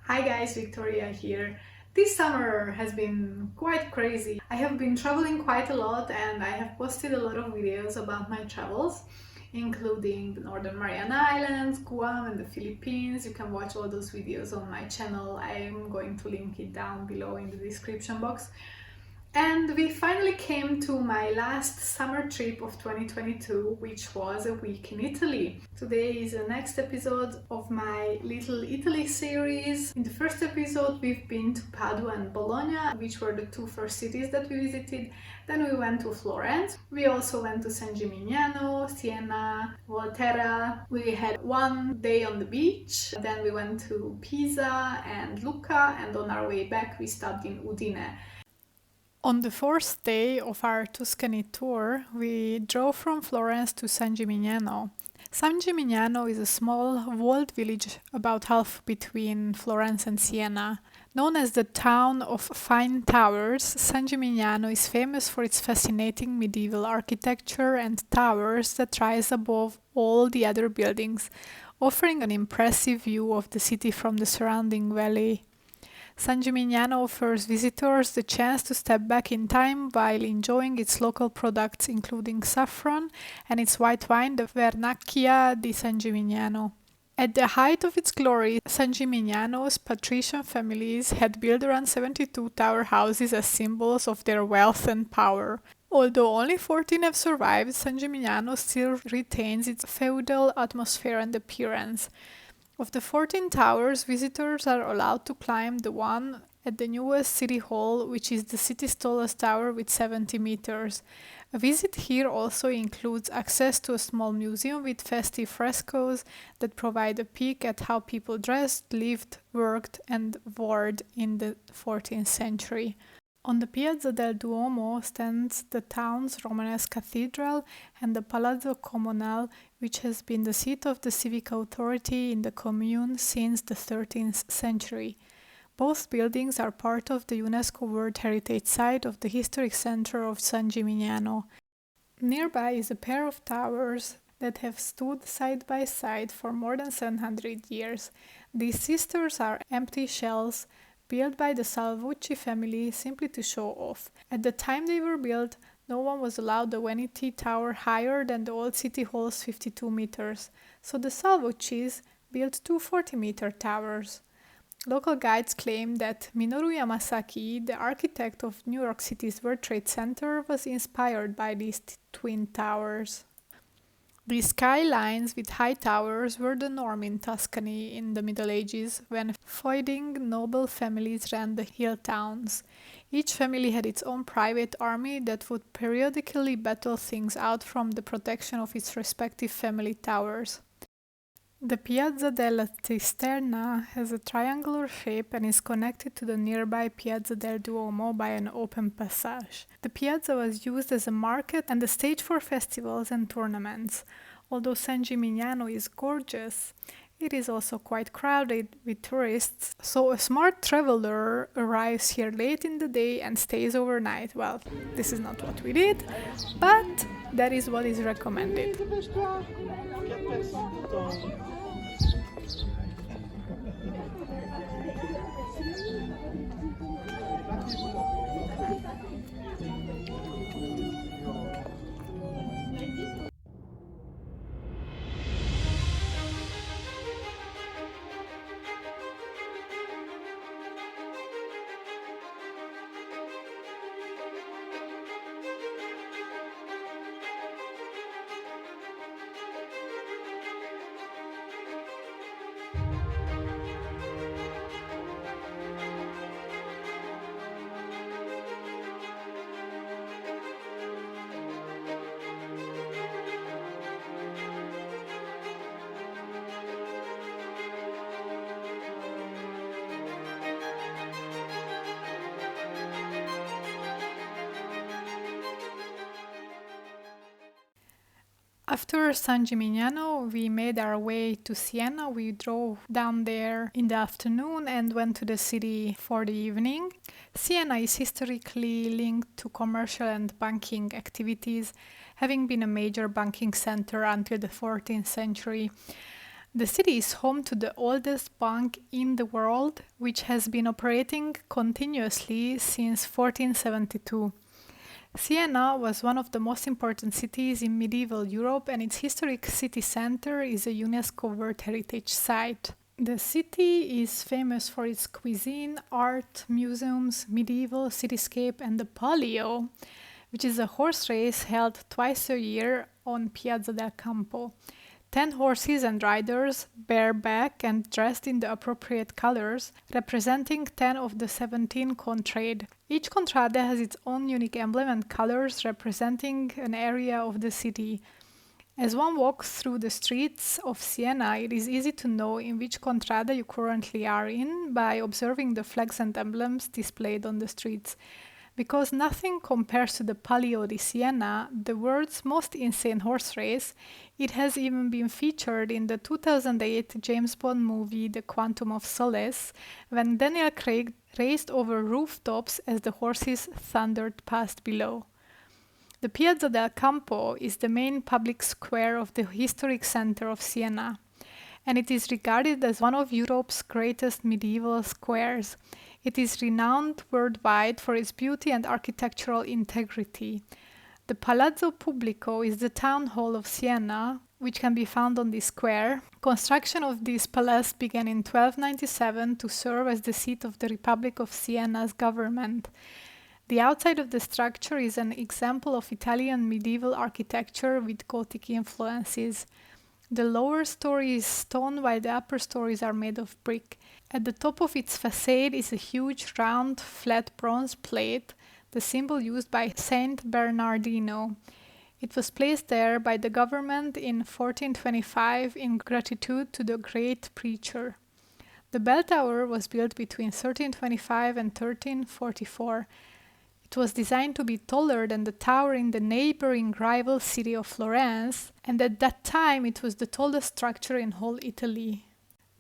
Hi guys, Victoria here. This summer has been quite crazy. I have been traveling quite a lot and I have posted a lot of videos about my travels, including the Northern Mariana Islands, Guam and the Philippines. You can watch all those videos on my channel. I am going to link it down below in the description box. And we finally came to my last summer trip of 2022, which was a week in Italy. Today is the next episode of my Little Italy series. In the first episode, we've been to Padua and Bologna, which were the two first cities that we visited. Then we went to Florence. We also went to San Gimignano, Siena, Volterra. We had one day on the beach. Then we went to Pisa and Lucca, and on our way back, we stopped in Udine. On the fourth day of our Tuscany tour, we drove from Florence to San Gimignano. San Gimignano is a small walled village about half between Florence and Siena. Known as the town of fine towers, San Gimignano is famous for its fascinating medieval architecture and towers that rise above all the other buildings, offering an impressive view of the city from the surrounding valley. San Gimignano offers visitors the chance to step back in time while enjoying its local products including saffron and its white wine, the Vernacchia di San Gimignano. At the height of its glory, San Gimignano's patrician families had built around 72 tower houses as symbols of their wealth and power. Although only 14 have survived, San Gimignano still retains its feudal atmosphere and appearance. Of the 14 towers, visitors are allowed to climb the one at the newest city hall, which is the city's tallest tower with 70 meters. A visit here also includes access to a small museum with festive frescoes that provide a peek at how people dressed, lived, worked, and warred in the 14th century. On the Piazza del Duomo stands the town's Romanesque cathedral and the Palazzo Comunale, which has been the seat of the civic authority in the commune since the 13th century. Both buildings are part of the UNESCO World Heritage Site of the historic center of San Gimignano. Nearby is a pair of towers that have stood side by side for more than 700 years. These sisters are empty shells built by the Salvucci family simply to show off. At the time they were built, no one was allowed a vanity tower higher than the old city hall's 52 meters, so the Salvuccis built two 40-meter towers. Local guides claim that Minoru Yamasaki, the architect of New York City's World Trade Center, was inspired by these twin towers. These skylines with high towers were the norm in Tuscany in the Middle Ages, when feuding noble families ran the hill towns. Each family had its own private army that would periodically battle things out from the protection of its respective family towers. The Piazza della Cisterna has a triangular shape and is connected to the nearby Piazza del Duomo by an open passage. The piazza was used as a market and a stage for festivals and tournaments. Although San Gimignano is gorgeous, it is also quite crowded with tourists, so a smart traveler arrives here late in the day and stays overnight. Well, this is not what we did, but that is what is recommended. After San Gimignano, we made our way to Siena. We drove down there in the afternoon and went to the city for the evening. Siena is historically linked to commercial and banking activities, having been a major banking center until the 14th century. The city is home to the oldest bank in the world, which has been operating continuously since 1472. Siena was one of the most important cities in medieval Europe, and its historic city center is a UNESCO World Heritage Site. The city is famous for its cuisine, art, museums, medieval cityscape, and the Palio, which is a horse race held twice a year on Piazza del Campo. 10 horses and riders, bareback and dressed in the appropriate colors, representing 10 of the 17 contrade. Each contrade has its own unique emblem and colors representing an area of the city. As one walks through the streets of Siena, it is easy to know in which contrade you currently are in by observing the flags and emblems displayed on the streets. Because nothing compares to the Palio di Siena, the world's most insane horse race, it has even been featured in the 2008 James Bond movie The Quantum of Solace, when Daniel Craig raced over rooftops as the horses thundered past below. The Piazza del Campo is the main public square of the historic center of Siena, and it is regarded as one of Europe's greatest medieval squares. It is renowned worldwide for its beauty and architectural integrity. The Palazzo Pubblico is the town hall of Siena, which can be found on this square. Construction of this palace began in 1297 to serve as the seat of the Republic of Siena's government. The outside of the structure is an example of Italian medieval architecture with Gothic influences. The lower story is stone while the upper stories are made of brick. At the top of its facade is a huge round flat bronze plate, the symbol used by Saint Bernardino. It was placed there by the government in 1425 in gratitude to the great preacher. The bell tower was built between 1325 and 1344. It was designed to be taller than the tower in the neighboring rival city of Florence, and at that time it was the tallest structure in whole Italy.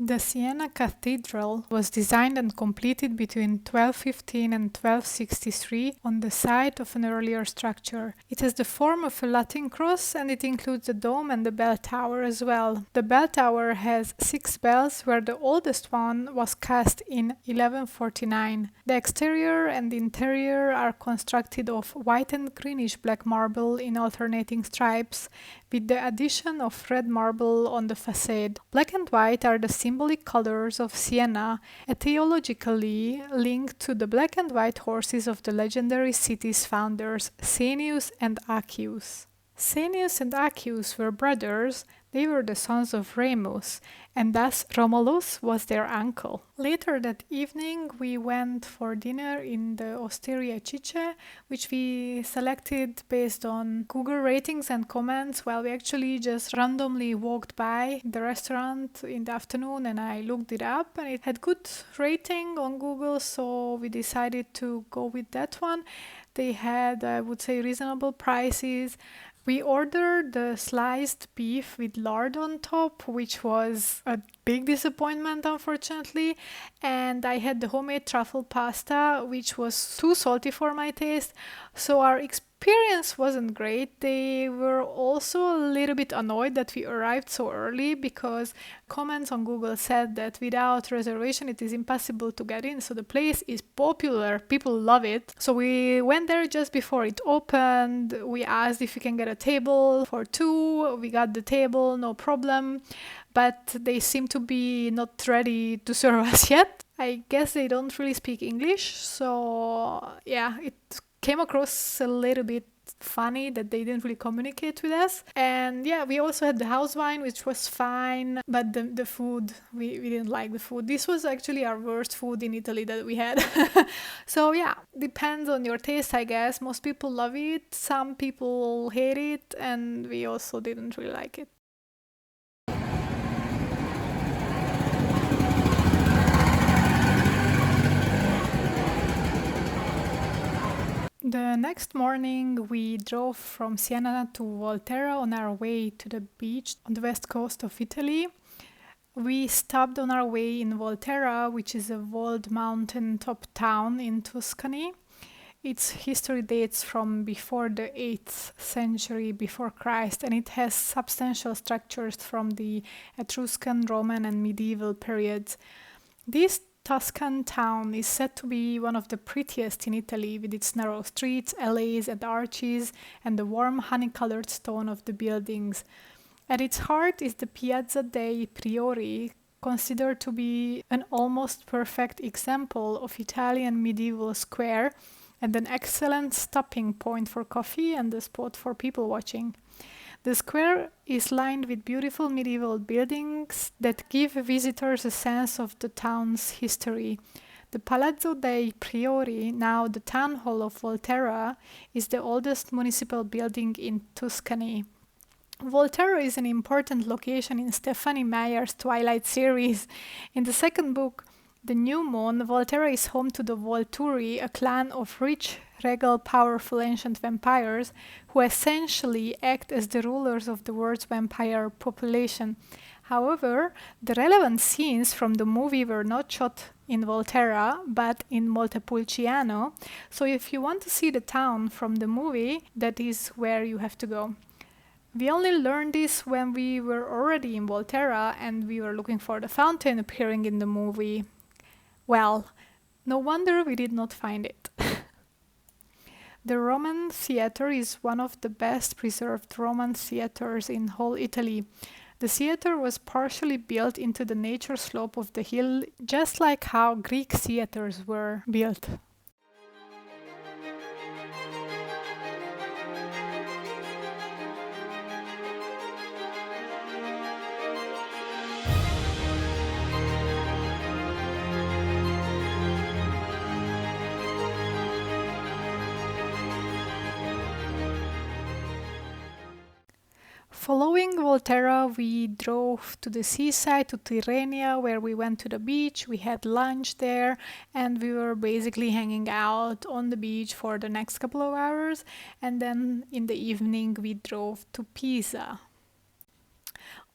The Pisa Cathedral was designed and completed between 1215 and 1263 on the site of an earlier structure. It has the form of a Latin cross and it includes the dome and the bell tower as well. The bell tower has 6 bells, where the oldest one was cast in 1149. The exterior and interior are constructed of white and greenish black marble in alternating stripes, with the addition of red marble on the facade. Black and white are the symbolic colors of Siena, etymologically linked to the black and white horses of the legendary city's founders, Senius and Accius. Senius and Accius were brothers. They were the sons of Remus, and thus Romulus was their uncle. Later that evening, we went for dinner in the Osteria Cice, which we selected based on Google ratings and comments, while we actually just randomly walked by the restaurant in the afternoon and I looked it up and it had good rating on Google, so we decided to go with that one. They had, I would say, reasonable prices. We ordered the sliced beef with lard on top, which was a big disappointment, unfortunately. And I had the homemade truffle pasta, which was too salty for my taste. So our experience wasn't great. They were also a little bit annoyed that we arrived so early, because comments on Google said that without reservation it is impossible to get in. So the place is popular, people love it. So we went there just before it opened. We asked if we can get a table for 2. We got the table, no problem. But they seem to be not ready to serve us yet. I guess they don't really speak English. So yeah, it came across a little bit funny that they didn't really communicate with us. And yeah, we also had the house wine, which was fine, but the food, we didn't like the food. This was actually our worst food in Italy that we had. So yeah, depends on your taste, I guess. Most people love it, some people hate it, and we also didn't really like it. The next morning, we drove from Siena to Volterra on our way to the beach on the west coast of Italy. We stopped on our way in Volterra, which is a walled mountaintop town in Tuscany. Its history dates from before the 8th century before Christ, and it has substantial structures from the Etruscan, Roman, and medieval periods. This Tuscan town is said to be one of the prettiest in Italy, with its narrow streets, alleys, and arches, and the warm honey-colored stone of the buildings. At its heart is the Piazza dei Priori, considered to be an almost perfect example of Italian medieval square and an excellent stopping point for coffee and a spot for people watching. The square is lined with beautiful medieval buildings that give visitors a sense of the town's history. The Palazzo dei Priori, now the town hall of Volterra, is the oldest municipal building in Tuscany. Volterra is an important location in Stephanie Meyer's Twilight series. In the second book, The New Moon, Volterra is home to the Volturi, a clan of rich, regal, powerful ancient vampires who essentially act as the rulers of the world's vampire population. However, the relevant scenes from the movie were not shot in Volterra, but in Montepulciano, so if you want to see the town from the movie, that is where you have to go. We only learned this when we were already in Volterra and we were looking for the fountain appearing in the movie. Well, no wonder we did not find it. The Roman theatre is one of the best preserved Roman theatres in whole Italy. The theatre was partially built into the nature slope of the hill, just like how Greek theatres were built. Following Volterra, we drove to the seaside, to Tirrenia, where we went to the beach, we had lunch there, and we were basically hanging out on the beach for the next couple of hours, and then in the evening we drove to Pisa.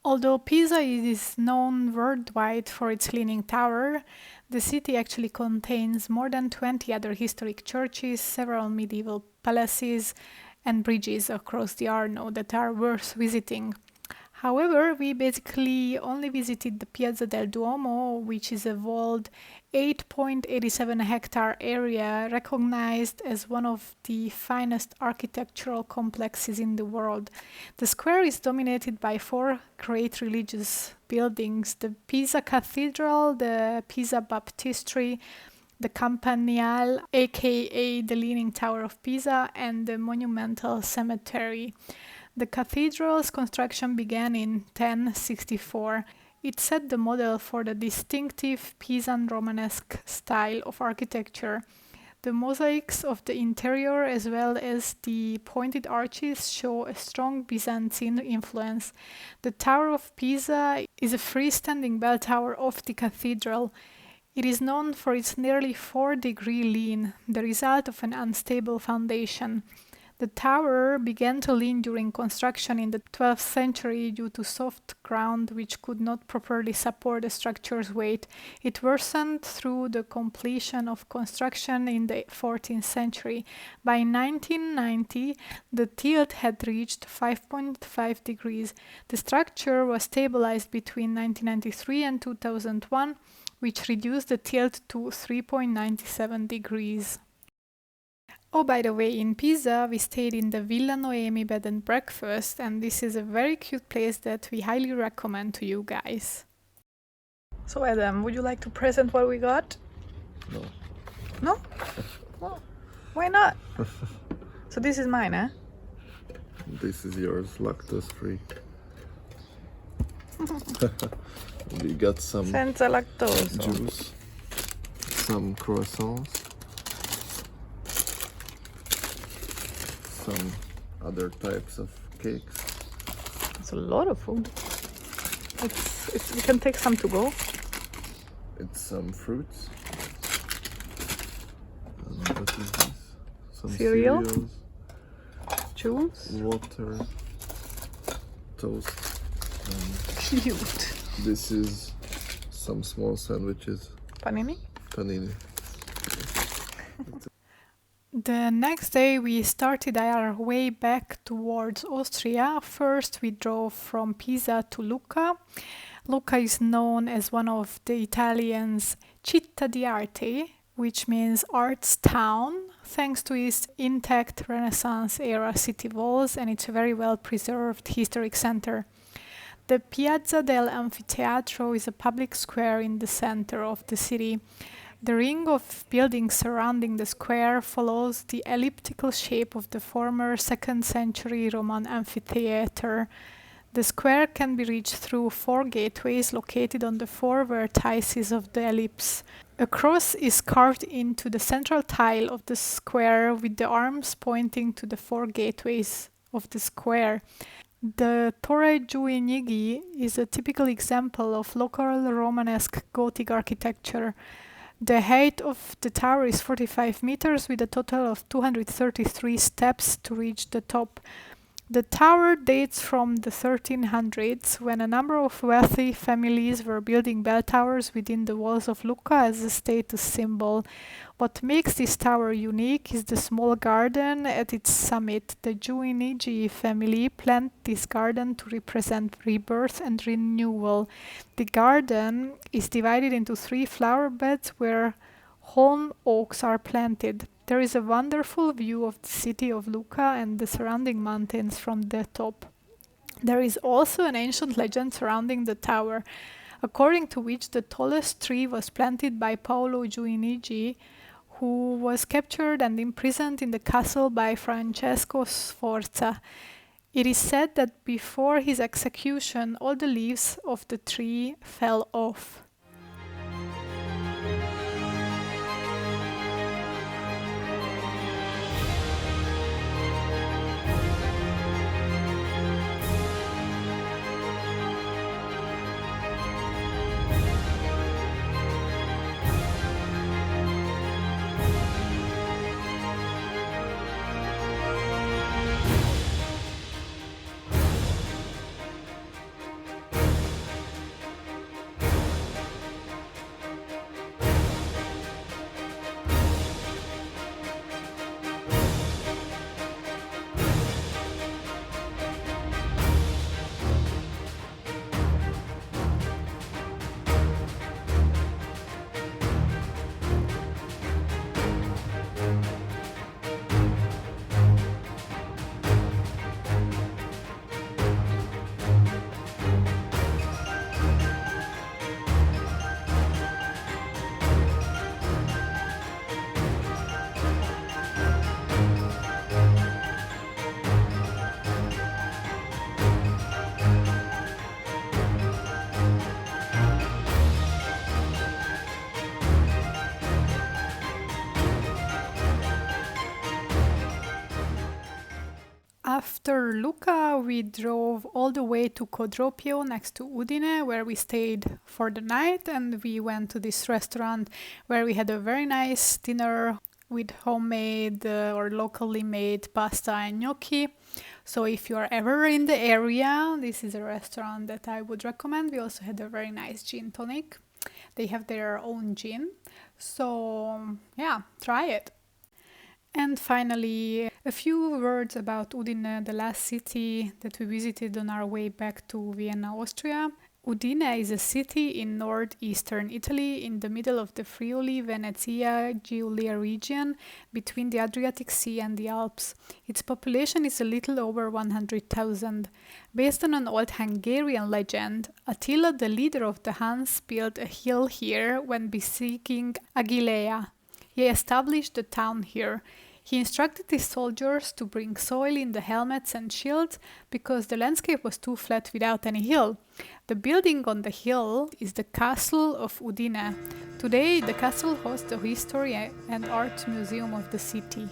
Although Pisa is known worldwide for its Leaning Tower, the city actually contains more than 20 other historic churches, several medieval palaces, and bridges across the Arno that are worth visiting. However, we basically only visited the Piazza del Duomo, which is a walled 8.87 hectare area recognized as one of the finest architectural complexes in the world. The square is dominated by 4 great religious buildings: the Pisa Cathedral, the Pisa Baptistry, the Campanile, aka the Leaning Tower of Pisa, and the monumental cemetery. The cathedral's construction began in 1064. It set the model for the distinctive Pisan Romanesque style of architecture. The mosaics of the interior as well as the pointed arches show a strong Byzantine influence. The Tower of Pisa is a freestanding bell tower of the cathedral. It is known for its nearly 4-degree lean, the result of an unstable foundation. The tower began to lean during construction in the 12th century due to soft ground which could not properly support the structure's weight. It worsened through the completion of construction in the 14th century. By 1990, the tilt had reached 5.5 degrees. The structure was stabilized between 1993 and 2001, which reduced the tilt to 3.97 degrees. Oh, by the way, in Pisa, we stayed in the Villa Noemi bed and breakfast, and this is a very cute place that we highly recommend to you guys. So, Adam, would you like to present what we got? No. No? Well, why not? So this is mine, eh? This is yours, lactose free. We got some Senza lactose. juice, some croissants, some other types of cakes. It's a lot of food. We can take some to go. It's some fruits. And what is this? Some Cereal? cereals, Juice. water, toast. Cute. This is some small sandwiches. Panini? Panini. The next day we started our way back towards Austria. First we drove from Pisa to Lucca. Lucca is known as one of the Italians' città di arte, which means arts town, thanks to its intact Renaissance-era city walls and its very well-preserved historic center. The Piazza dell'Anfiteatro is a public square in the center of the city. The ring of buildings surrounding the square follows the elliptical shape of the former 2nd century Roman amphitheater. The square can be reached through 4 gateways located on the 4 vertices of the ellipse. A cross is carved into the central tile of the square with the arms pointing to the 4 gateways of the square. The Torre Guinigi is a typical example of local Romanesque Gothic architecture. The height of the tower is 45 meters with a total of 233 steps to reach the top. The tower dates from the 1300s, when a number of wealthy families were building bell towers within the walls of Lucca as a status symbol. What makes this tower unique is the small garden at its summit. The Guinigi family planned this garden to represent rebirth and renewal. The garden is divided into 3 flower beds where holm oaks are planted. There is a wonderful view of the city of Lucca and the surrounding mountains from the top. There is also an ancient legend surrounding the tower, according to which the tallest tree was planted by Paolo Guinigi, who was captured and imprisoned in the castle by Francesco Sforza. It is said that before his execution, all the leaves of the tree fell off. After Lucca, we drove all the way to Cordopio next to Udine, where we stayed for the night, and we went to this restaurant where we had a very nice dinner with homemade or locally made pasta and gnocchi. So if you are ever in the area, this is a restaurant that I would recommend. We also had a very nice gin tonic. They have their own gin. So yeah, try it. And finally, a few words about Udine, the last city that we visited on our way back to Vienna, Austria. Udine is a city in northeastern Italy, in the middle of the Friuli Venezia Giulia region, between the Adriatic Sea and the Alps. Its population is a little over 100,000. Based on an old Hungarian legend, Attila, the leader of the Huns, built a hill here when besieging Aquileia. He established the town here. He instructed his soldiers to bring soil in the helmets and shields because the landscape was too flat without any hill. The building on the hill is the Castle of Udine. Today, the castle hosts the History and Art Museum of the city.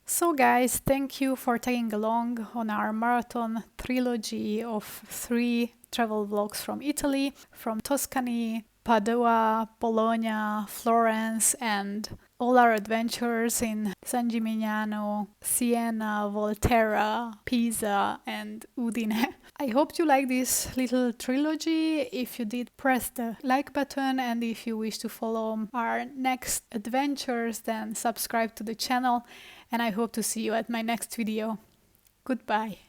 So guys, thank you for tagging along on our marathon trilogy of 3 travel vlogs from Italy, from Tuscany, Padua, Bologna, Florence, and all our adventures in San Gimignano, Siena, Volterra, Pisa and Udine. I hope you like this little trilogy. If you did, press the like button, and if you wish to follow our next adventures, then subscribe to the channel, and I hope to see you at my next video. Goodbye.